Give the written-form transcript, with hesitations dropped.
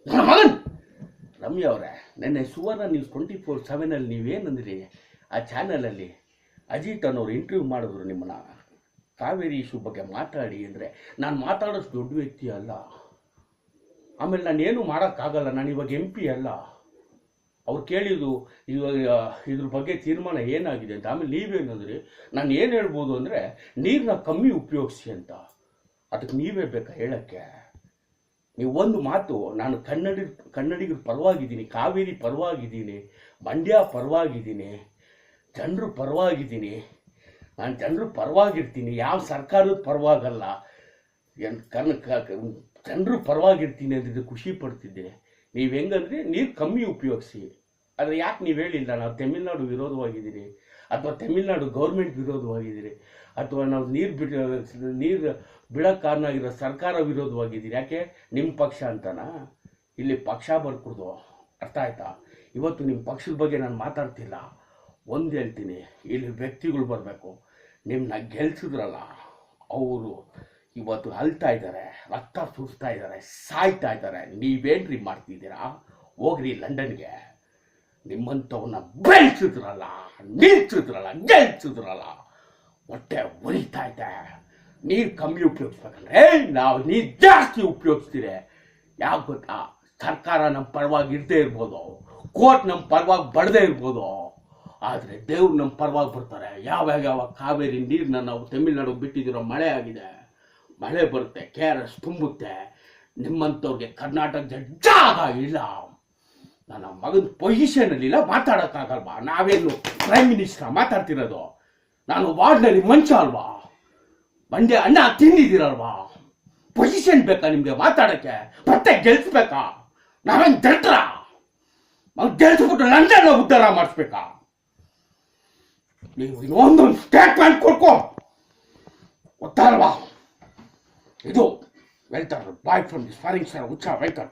ಮಗನ್ ರಮ್ಯಾ ಅವರೇ, ನೆನ್ನೆ ಸುವರ್ಣ ನ್ಯೂಸ್ 24/7 ನೀವೇನಂದ್ರಿ ಆ ಚಾನಲಲ್ಲಿ ಅಜಿತ್ ಅನ್ನೋರು ಇಂಟರ್ವ್ಯೂ ಮಾಡಿದ್ರು ನಿಮ್ಮನ್ನ ಕಾವೇರಿ ಇಶ್ಯೂ ಬಗ್ಗೆ ಮಾತಾಡಿ ಅಂದರೆ ನಾನು ಮಾತಾಡೋಷ್ಟು ದೊಡ್ಡ ವ್ಯಕ್ತಿ ಅಲ್ಲ. ಆಮೇಲೆ ನಾನು ಏನು ಮಾಡೋಕ್ಕಾಗಲ್ಲ, ನಾನು ಇವಾಗ MP ಅಲ್ಲ. ಅವ್ರು ಕೇಳಿದ್ದು ಇವಾಗ ಇದ್ರ ಬಗ್ಗೆ ತೀರ್ಮಾನ ಏನಾಗಿದೆ ಅಂತ. ಆಮೇಲೆ ನೀವೇನಂದ್ರಿ, ನಾನು ಏನು ಹೇಳ್ಬೋದು ಅಂದರೆ ನೀರನ್ನ ಕಮ್ಮಿ ಉಪಯೋಗಿಸಿ ಅಂತ. ಅದಕ್ಕೆ ನೀವೇ ಬೇಕಾ ಹೇಳೋಕ್ಕೆ? ನೀವು ಒಂದು ಮಾತು, ನಾನು ಕನ್ನಡಿಗರ ಪರವಾಗಿದ್ದೀನಿ, ಕಾವೇರಿ ಪರವಾಗಿದ್ದೀನಿ, ಮಂಡ್ಯ ಪರವಾಗಿದ್ದೀನಿ, ಜನರು ಪರವಾಗಿದ್ದೀನಿ. ನಾನು ಜನರು ಪರವಾಗಿರ್ತೀನಿ, ಯಾವ ಸರ್ಕಾರದ ಪರವಾಗಲ್ಲ, ಜನರು ಪರವಾಗಿರ್ತೀನಿ ಅಂದರೆ ಖುಷಿ ಪಡ್ತಿದ್ದೆ. ನೀವು ಹೆಂಗಂದ್ರೆ ನೀರು ಕಮ್ಮಿ ಉಪಯೋಗಿಸಿ. ಆದರೆ ಯಾಕೆ ನೀವು ಹೇಳಿಲ್ಲ ನಾವು ತಮಿಳ್ನಾಡು ವಿರೋಧವಾಗಿದ್ದೀರಿ, ಅಥವಾ ತಮಿಳ್ನಾಡು ಗೌರ್ಮೆಂಟ್ ವಿರೋಧವಾಗಿದ್ದೀರಿ, ಅಥವಾ ನಾವು ನೀರು ಬಿಡೋಕ್ಕೆ ಕಾರಣ ಆಗಿರೋ ಸರ್ಕಾರ ವಿರೋಧವಾಗಿದ್ದೀರಿ? ಯಾಕೆ ನಿಮ್ಮ ಪಕ್ಷ ಅಂತನಾ? ಇಲ್ಲಿ ಪಕ್ಷ ಬರ್ಕೊಡ್ದು, ಅರ್ಥ ಆಯ್ತಾ? ಇವತ್ತು ನಿಮ್ಮ ಪಕ್ಷದ ಬಗ್ಗೆ ನಾನು ಮಾತಾಡ್ತಿಲ್ಲ. ಒಂದು ಹೇಳ್ತೀನಿ, ಇಲ್ಲಿ ವ್ಯಕ್ತಿಗಳು ಬರಬೇಕು. ನಿಮ್ಮನ್ನ ಗೆಲ್ಸಿದ್ರಲ್ಲ ಅವರು ಇವತ್ತು ಅಳ್ತಾ ಇದ್ದಾರೆ, ರಕ್ತ ಸುರಿಸ್ತಾ ಇದ್ದಾರೆ, ಸಾಯ್ತಾ ಇದ್ದಾರೆ. ನೀವೇನ್ರಿ ಮಾಡ್ತಿದ್ದೀರಾ? ಹೋಗ್ರಿ ಲಂಡನ್ಗೆ. ನಿಮ್ಮಂಥವನ್ನ ಬೆಳೆಸಿದ್ರಲ್ಲ, ನಿಲ್ಸಿದ್ರಲ್ಲ, ಗೆಲ್ಸಿದ್ರಲ್ಲ, ಹೊಟ್ಟೆ ಉರಿತಾ ಇದೆ. ನೀರು ಕಮ್ಮಿ ಉಪಯೋಗಿಸ್ಬೇಕಂದ್ರೆ ನಾವು ನೀರು ಜಾಸ್ತಿ ಉಪಯೋಗಿಸ್ತೀರಿ. ಯಾವ ಗೊತ್ತಾ? ಸರ್ಕಾರ ನಮ್ಮ ಪರವಾಗಿ ಇರದೇ ಇರ್ಬೋದು, ಕೋರ್ಟ್ ನಮ್ಮ ಪರವಾಗಿ ಬಡದೇ ಇರ್ಬೋದು, ಆದರೆ ದೇವ್ರು ನಮ್ಮ ಪರವಾಗಿ ಬರ್ತಾರೆ. ಯಾವಾಗ ಕಾವೇರಿ ನೀರನ್ನ ನಾವು ತಮಿಳ್ನಾಡು ಬಿಟ್ಟಿದ್ದೀರೋ ಮಳೆ ಆಗಿದೆ, ಮಳೆ ಬರುತ್ತೆ, KRS ತುಂಬುತ್ತೆ. ನಿಮ್ಮಂಥವ್ರಿಗೆ ಕರ್ನಾಟಕದ ಜಾಗ ಇಲ್ಲ. ನನ್ನ ಮಗನ ಪೊಸಿಷನಲ್ಲಿಲ್ಲ, ಮಾತಾಡೋಕ್ಕಾಗಲ್ವಾ? ನಾವೇನು ಪ್ರೈಮ್ ಮಿನಿಸ್ಟರ್ ಮಾತಾಡ್ತಿರೋದು? ನಾನು ವಾರ್ಡ್ನಲ್ಲಿ ಮಂಚ ಅಲ್ವಾ? ಮಂಡ್ಯ ಅಣ್ಣ ತಿಂದಿದ್ದೀರಲ್ವಾ? ಪೊಸಿಷನ್ ಬೇಕಾ ನಿಮಗೆ ಮಾತಾಡೋಕ್ಕೆ? ಮತ್ತೆ ಗೆಲ್ಸ್ಬೇಕಾ? ನಾವೇನು ದಡ್ರ? ಗೆಲ್ಸ್ಬಿಟ್ಟು ಲಂಡನ್ ಉದ್ಧಾರ ಮಾಡಿಸ್ಬೇಕಾ? ನೀವು ಇನ್ನೊಂದೊಂದು ಸ್ಟೇಟ್ಮೆಂಟ್ ಕೊಡ್ಕೋ, ಗೊತ್ತಲ್ವಾ? ಇದು welcome boy from this foreign star ಹುಚ್ಚ ವೆಲ್ಕಮ್.